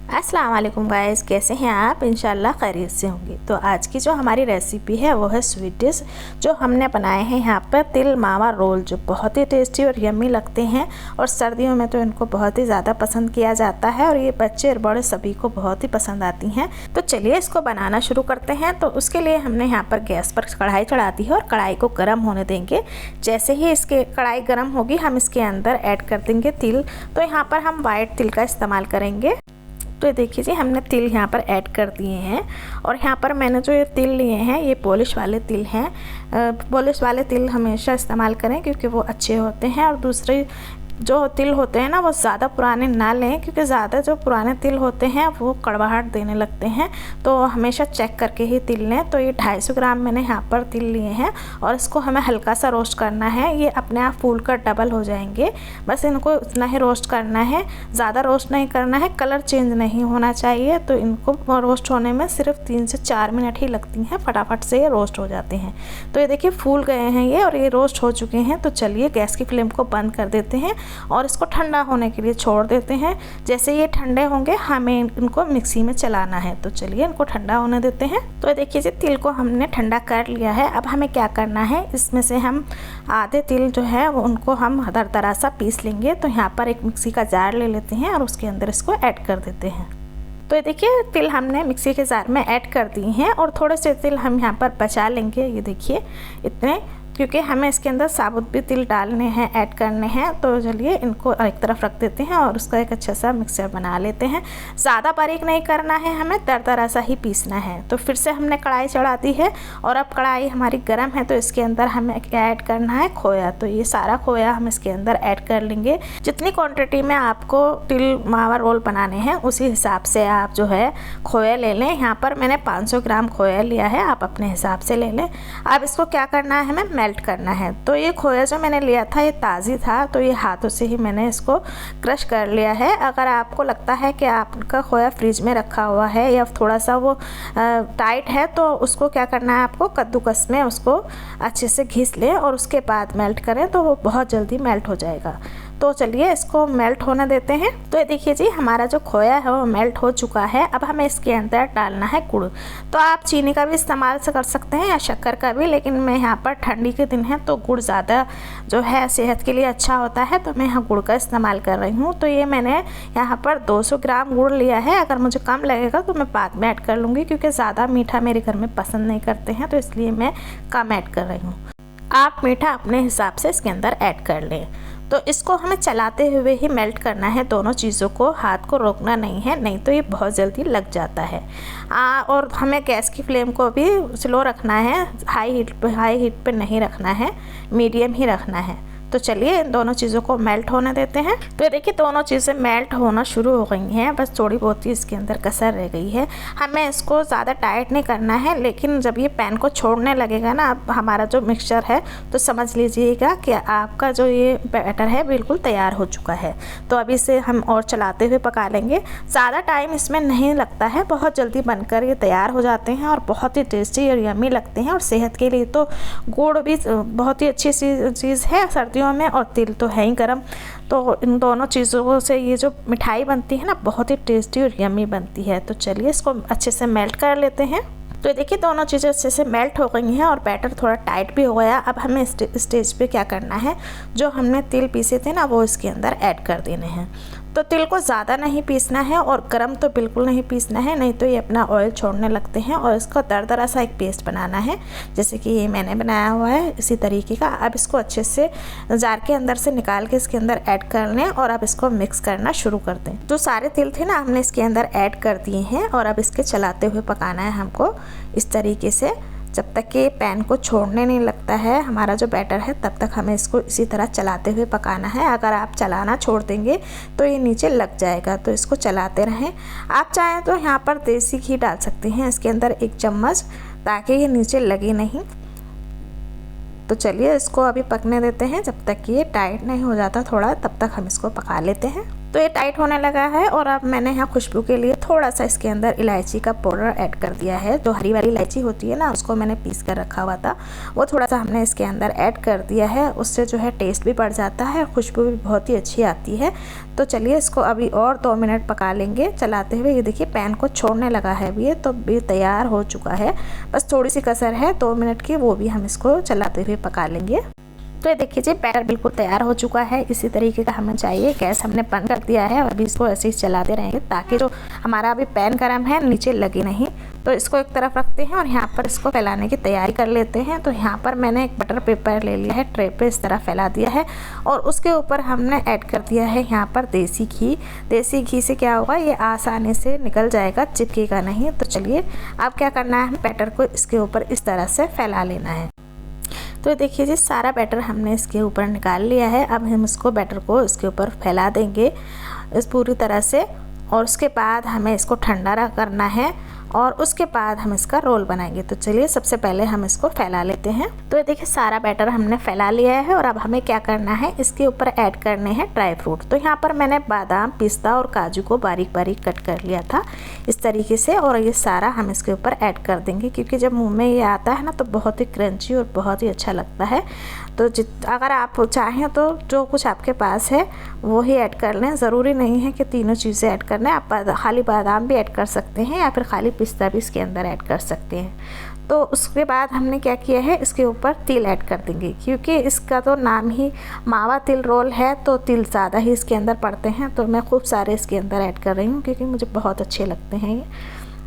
अस्सलाम वालेकुम गाइस, कैसे हैं आप? इंशाल्लाह खैरियत से होंगे। तो आज की जो हमारी रेसिपी है वो है स्वीट डिश। जो हमने बनाए हैं यहाँ पर तिल मावा रोल, जो बहुत ही टेस्टी और यम्मी लगते हैं और सर्दियों में तो इनको बहुत ही ज़्यादा पसंद किया जाता है और ये बच्चे और बड़े सभी को बहुत ही पसंद आती हैं। तो चलिए इसको बनाना शुरू करते हैं। तो उसके लिए हमने यहाँ पर गैस पर कढ़ाई चढ़ा दी है और कढ़ाई को गर्म होने देंगे। जैसे ही इसके कढ़ाई गर्म होगी हम इसके अंदर ऐड कर देंगे तिल। तो यहाँ पर हम वाइट तिल का इस्तेमाल करेंगे। तो देखिए जी, हमने तिल यहाँ पर ऐड कर दिए हैं और यहाँ पर मैंने जो ये तिल लिए हैं ये पॉलिश वाले तिल हैं। पॉलिश वाले तिल हमेशा इस्तेमाल करें क्योंकि वो अच्छे होते हैं। और दूसरे जो तिल होते हैं ना वो ज़्यादा पुराने ना लें, क्योंकि ज़्यादा जो पुराने तिल होते हैं वो कड़वाहट देने लगते हैं। तो हमेशा चेक करके ही तिल लें। तो ये 250 ग्राम मैंने यहाँ पर तिल लिए हैं और इसको हमें हल्का सा रोस्ट करना है। ये अपने आप फूल कर डबल हो जाएंगे, बस इनको इतना ही रोस्ट करना है, ज़्यादा रोस्ट नहीं करना है, कलर चेंज नहीं होना चाहिए। तो इनको रोस्ट होने में सिर्फ 3 से 4 मिनट ही लगती हैं, फटाफट से ये रोस्ट हो जाते हैं। तो ये देखिए फूल गए हैं ये और ये रोस्ट हो चुके हैं। तो चलिए गैस की फ्लेम को बंद कर देते हैं और इसको ठंडा होने के लिए छोड़ देते हैं। जैसे ये ठंडे होंगे हमें इनको मिक्सी में चलाना है। तो चलिए इनको ठंडा होने देते हैं। तो देखिए जी, तिल को हमने ठंडा कर लिया है। अब हमें क्या करना है, इसमें से हम आधे तिल जो है वो उनको हम दरदरा सा पीस लेंगे। तो यहाँ पर एक मिक्सी का जार ले लेते हैं और उसके अंदर इसको ऐड कर देते हैं। तो ये देखिए तिल हमने मिक्सी के जार में ऐड कर दिए हैं और थोड़े से तिल हम यहाँ पर बचा लेंगे। ये देखिए इतने, क्योंकि हमें इसके अंदर साबुत भी तिल डालने हैं, ऐड करने हैं। तो चलिए इनको एक तरफ रख देते हैं और उसका एक अच्छा सा मिक्सचर बना लेते हैं। ज़्यादा बारीक नहीं करना है, हमें दरदरा सा ही पीसना है। तो फिर से हमने कढ़ाई चढ़ा दी है और अब कढ़ाई हमारी गर्म है। तो इसके अंदर हमें क्या ऐड करना है, खोया। तो ये सारा खोया हम इसके अंदर ऐड कर लेंगे। जितनी क्वान्टिटी में आपको तिल मावा रोल बनाने हैं उसी हिसाब से आप जो है खोया ले लें। यहाँ पर मैंने 500 ग्राम खोया लिया है, आप अपने हिसाब से ले लें। अब इसको क्या करना है, हमें मेल्ट करना है। तो ये खोया जो मैंने लिया था ये ताज़ी था, तो ये हाथों से ही मैंने इसको क्रश कर लिया है। अगर आपको लगता है कि आपका खोया फ्रिज में रखा हुआ है या थोड़ा सा वो टाइट है, तो उसको क्या करना है, आपको कद्दूकस में उसको अच्छे से घिस लें और उसके बाद मेल्ट करें तो वो बहुत जल्दी मेल्ट हो जाएगा। तो चलिए इसको मेल्ट होने देते हैं। तो ये देखिए जी, हमारा जो खोया है वो मेल्ट हो चुका है। अब हमें इसके अंदर डालना है गुड़। तो आप चीनी का भी इस्तेमाल कर सकते हैं या शक्कर का भी, लेकिन मैं यहाँ पर ठंडी के दिन है तो गुड़ ज़्यादा जो है सेहत के लिए अच्छा होता है, तो मैं यहाँ गुड़ का इस्तेमाल कर रही हूँ। तो ये मैंने यहाँ पर 200 ग्राम गुड़ लिया है। अगर मुझे कम लगेगा तो मैं बाद में ऐड कर लूँगी, क्योंकि ज़्यादा मीठा मेरे घर में पसंद नहीं करते हैं, तो इसलिए मैं कम ऐड कर रही हूँ। आप मीठा अपने हिसाब से इसके अंदर ऐड कर लें। तो इसको हमें चलाते हुए ही मेल्ट करना है, दोनों चीज़ों को, हाथ को रोकना नहीं है, नहीं तो ये बहुत जल्दी लग जाता है। और हमें गैस की फ्लेम को भी स्लो रखना है, हाई हीट पे नहीं रखना है, मीडियम ही रखना है। तो चलिए इन दोनों चीज़ों को मेल्ट होने देते हैं। तो देखिए दोनों चीज़ें मेल्ट होना शुरू हो गई हैं, बस थोड़ी बहुत ही इसके अंदर कसर रह गई है। हमें इसको ज़्यादा टाइट नहीं करना है, लेकिन जब ये पैन को छोड़ने लगेगा ना अब हमारा जो मिक्सचर है, तो समझ लीजिएगा कि आपका जो ये बैटर है बिल्कुल तैयार हो चुका है। तो अभी इसे हम और चलाते हुए पका लेंगे। ज़्यादा टाइम इसमें नहीं लगता है, बहुत जल्दी बनकर ये तैयार हो जाते हैं और बहुत ही टेस्टी और यम्मी लगते हैं। और सेहत के लिए तो गुड़ भी बहुत ही अच्छी चीज़ है सर्दियों में, और तिल तो है ही गरम। तो इन दोनों चीज़ों से ये जो मिठाई बनती है ना बहुत ही टेस्टी और यम्मी बनती है। तो चलिए इसको अच्छे से मेल्ट कर लेते हैं। तो देखिए दोनों चीज़ें अच्छे से मेल्ट हो गई हैं और बैटर थोड़ा टाइट भी हो गया। अब हमें स्टेज पे क्या करना है, जो हमने तिल पीसे थे ना वो इसके अंदर ऐड कर देने हैं। तो तिल को ज़्यादा नहीं पीसना है और गरम तो बिल्कुल नहीं पीसना है, नहीं तो ये अपना ऑयल छोड़ने लगते हैं। और इसको दरदरा सा एक पेस्ट बनाना है, जैसे कि ये मैंने बनाया हुआ है इसी तरीके का। अब इसको अच्छे से जार के अंदर से निकाल के इसके अंदर ऐड कर लें और अब इसको मिक्स करना शुरू कर दें। जो सारे तिल थे ना हमने इसके अंदर ऐड कर दिए हैं और अब इसके चलाते हुए पकाना है हमको इस तरीके से, जब तक कि पैन को छोड़ने नहीं लगता है हमारा जो बैटर है, तब तक हमें इसको इसी तरह चलाते हुए पकाना है। अगर आप चलाना छोड़ देंगे तो ये नीचे लग जाएगा, तो इसको चलाते रहें। आप चाहें तो यहाँ पर देसी घी डाल सकते हैं इसके अंदर 1 चम्मच, ताकि ये नीचे लगे नहीं। तो चलिए इसको अभी पकने देते हैं, जब तक कि ये टाइट नहीं हो जाता थोड़ा, तब तक हम इसको पका लेते हैं। तो ये टाइट होने लगा है। और अब मैंने यहाँ खुशबू के लिए थोड़ा सा इसके अंदर इलायची का पाउडर ऐड कर दिया है। जो हरी वाली इलायची होती है ना, उसको मैंने पीस कर रखा हुआ था, वो थोड़ा सा हमने इसके अंदर ऐड कर दिया है। उससे जो है टेस्ट भी बढ़ जाता है, खुशबू भी बहुत ही अच्छी आती है। तो चलिए इसको अभी और 2 मिनट पका लेंगे चलाते हुए। ये देखिए पैन को छोड़ने लगा है अभी, ये तो भी तैयार हो चुका है। बस थोड़ी सी कसर है 2 मिनट की, वो भी हम इसको चलाते हुए पका लेंगे। तो ये देखिए जी बैटर बिल्कुल तैयार हो चुका है। इसी तरीके का हमें चाहिए। गैस हमने बंद कर दिया है और अभी इसको ऐसे ही चलाते रहेंगे ताकि जो हमारा अभी पैन गरम है नीचे लगे नहीं। तो इसको एक तरफ रखते हैं और यहाँ पर इसको फैलाने की तैयारी कर लेते हैं। तो यहाँ पर मैंने एक बटर पेपर ले लिया है, ट्रे पे इस तरह फैला दिया है और उसके ऊपर हमने ऐड कर दिया है यहाँ पर देसी घी। देसी घी से क्या होगा, ये आसानी से निकल जाएगा, चिपकेगा नहीं। तो चलिए अब क्या करना है, बैटर को इसके ऊपर इस तरह से फैला लेना है। तो देखिए जी सारा बैटर हमने इसके ऊपर निकाल लिया है। अब हम इसको बैटर को इसके ऊपर फैला देंगे इस पूरी तरह से और उसके बाद हमें इसको ठंडा करना है और उसके बाद हम इसका रोल बनाएंगे। तो चलिए सबसे पहले हम इसको फैला लेते हैं। तो ये देखिए सारा बैटर हमने फैला लिया है और अब हमें क्या करना है, इसके ऊपर ऐड करने हैं ड्राई फ्रूट। तो यहाँ पर मैंने बादाम, पिस्ता और काजू को बारीक बारीक कट कर लिया था इस तरीके से और ये सारा हम इसके ऊपर ऐड कर देंगे क्योंकि जब मुँह में ये आता है ना तो बहुत ही क्रंची और बहुत ही अच्छा लगता है। तो अगर आप चाहें तो जो कुछ आपके पास है वो ही ऐड कर लें, ज़रूरी नहीं है कि तीनों चीज़ें ऐड करना है। आप खाली बादाम भी ऐड कर सकते हैं या फिर खाली पिस्ता भी इसके अंदर ऐड कर सकते हैं। तो उसके बाद हमने क्या किया है, इसके ऊपर तिल ऐड कर देंगे क्योंकि इसका तो नाम ही मावा तिल रोल है, तो तिल ज़्यादा ही इसके अंदर पड़ते हैं। तो मैं खूब सारे इसके अंदर ऐड कर रही हूँ क्योंकि मुझे बहुत अच्छे लगते हैं ये।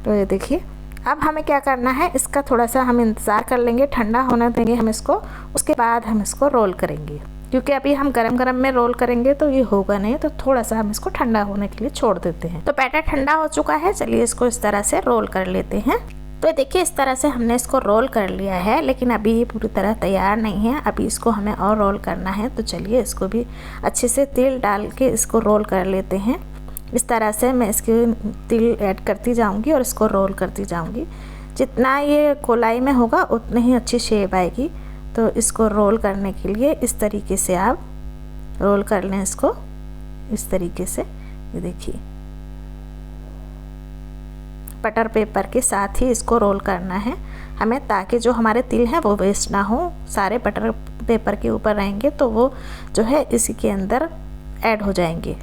तो ये देखिए अब हमें क्या करना है, इसका थोड़ा सा हम इंतज़ार कर लेंगे, ठंडा होने देंगे हम इसको, उसके बाद हम इसको रोल करेंगे क्योंकि अभी हम गरम गरम में रोल करेंगे तो ये होगा नहीं। तो थोड़ा सा हम इसको ठंडा होने के लिए छोड़ देते हैं। तो बैटर ठंडा हो चुका है, चलिए इसको इस तरह से रोल कर लेते हैं। तो देखिए इस तरह से हमने इसको रोल कर लिया है, लेकिन अभी ये पूरी तरह तैयार नहीं है, अभी इसको हमें और रोल करना है। तो चलिए इसको भी अच्छे से तेल डाल के इसको रोल कर लेते हैं। इस तरह से मैं इसके तिल ऐड करती जाऊंगी और इसको रोल करती जाऊंगी। जितना ये गोलाई में होगा उतनी ही अच्छी शेप आएगी। तो इसको रोल करने के लिए इस तरीके से आप रोल कर लें इसको इस तरीके से। ये देखिए बटर पेपर के साथ ही इसको रोल करना है हमें, ताकि जो हमारे तिल हैं वो वेस्ट ना हो। सारे बटर पेपर के ऊपर रहेंगे तो वो जो है इसी के अंदर ऐड हो जाएंगे।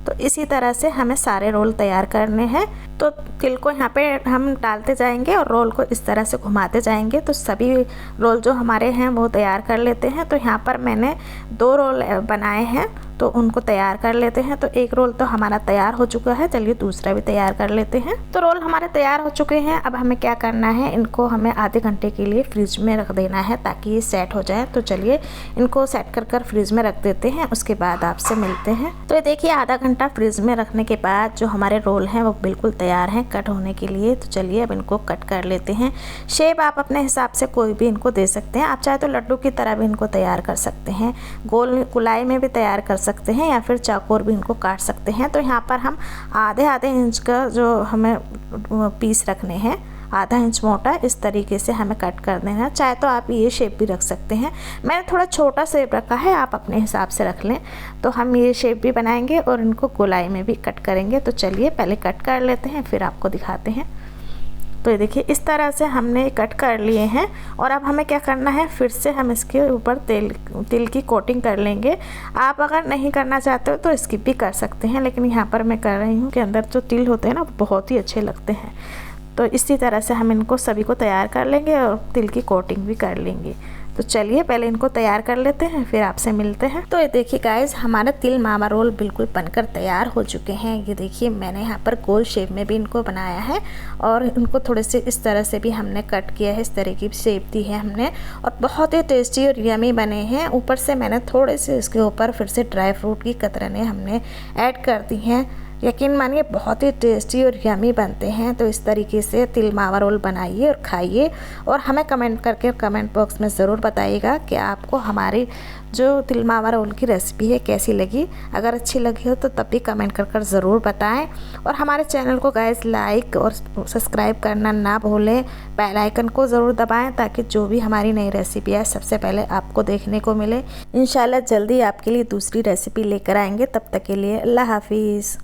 तो इसी तरह से हमें सारे रोल तैयार करने हैं। तो तिल को यहाँ पे हम डालते जाएंगे और रोल को इस तरह से घुमाते जाएंगे। तो सभी रोल जो हमारे हैं वो तैयार कर लेते हैं। तो यहाँ पर मैंने 2 रोल बनाए हैं तो उनको तैयार कर लेते हैं। तो एक रोल तो हमारा तैयार हो चुका है, चलिए दूसरा भी तैयार कर लेते हैं। तो रोल हमारे तैयार हो चुके हैं। अब हमें क्या करना है, इनको हमें आधे घंटे के लिए फ्रिज में रख देना है ताकि ये सेट हो जाए। तो चलिए इनको सेट कर फ्रिज में रख देते हैं, उसके बाद आपसे मिलते हैं। तो ये देखिए आधा घंटा फ्रिज में रखने के बाद जो हमारे रोल हैं वो बिल्कुल तैयार हैं कट होने के लिए। तो चलिए अब इनको कट कर लेते हैं। शेप आप अपने हिसाब से कोई भी इनको दे सकते हैं, आप चाहे तो लड्डू की तरह भी इनको तैयार कर सकते हैं, गोल गुलाई में भी तैयार कर सकते हैं या फिर चाकू भी इनको काट सकते हैं। तो यहाँ पर हम आधे इंच का जो हमें पीस रखने हैं, आधा इंच मोटा, इस तरीके से हमें कट कर देना है। चाहे तो आप ये शेप भी रख सकते हैं, मैंने थोड़ा छोटा शेप रखा है, आप अपने हिसाब से रख लें। तो हम ये शेप भी बनाएंगे और इनको गोलाई में भी कट करेंगे। तो चलिए पहले कट कर लेते हैं फिर आपको दिखाते हैं। तो ये देखिए इस तरह से हमने कट कर लिए हैं और अब हमें क्या करना है, फिर से हम इसके ऊपर तिल की कोटिंग कर लेंगे। आप अगर नहीं करना चाहते हो तो स्किप भी कर सकते हैं, लेकिन यहाँ पर मैं कर रही हूँ कि अंदर जो तिल होते हैं ना बहुत ही अच्छे लगते हैं। तो इसी तरह से हम इनको सभी को तैयार कर लेंगे और तिल की कोटिंग भी कर लेंगे। तो चलिए पहले इनको तैयार कर लेते हैं फिर आपसे मिलते हैं। तो ये देखिए गाइस हमारा तिल मावा रोल बिल्कुल बनकर तैयार हो चुके हैं। ये देखिए मैंने यहाँ पर गोल शेप में भी इनको बनाया है और इनको थोड़े से इस तरह से भी हमने कट किया है, इस तरह की शेप दी है हमने और बहुत ही टेस्टी और यमी बने हैं। ऊपर से मैंने थोड़े से इसके ऊपर फिर से ड्राई फ्रूट की कतरनें हमने ऐड कर दी हैं यकीन मानिए बहुत ही टेस्टी और यमी बनते हैं। तो इस तरीके से तिल मावा रोल बनाइए और खाइए और हमें कमेंट करके कमेंट बॉक्स में ज़रूर बताइएगा कि आपको हमारी जो तिल मावा रोल की रेसिपी है कैसी लगी। अगर अच्छी लगी हो तो तब भी कमेंट कर ज़रूर बताएं और हमारे चैनल को गाइस लाइक और सब्सक्राइब करना ना भूलें। बेल आइकन को ज़रूर दबाएं ताकि जो भी हमारी नई रेसिपी है सबसे पहले आपको देखने को मिले। इंशाल्लाह जल्दी आपके लिए दूसरी रेसिपी लेकर आएंगे। तब तक के लिए अल्लाह हाफिज़।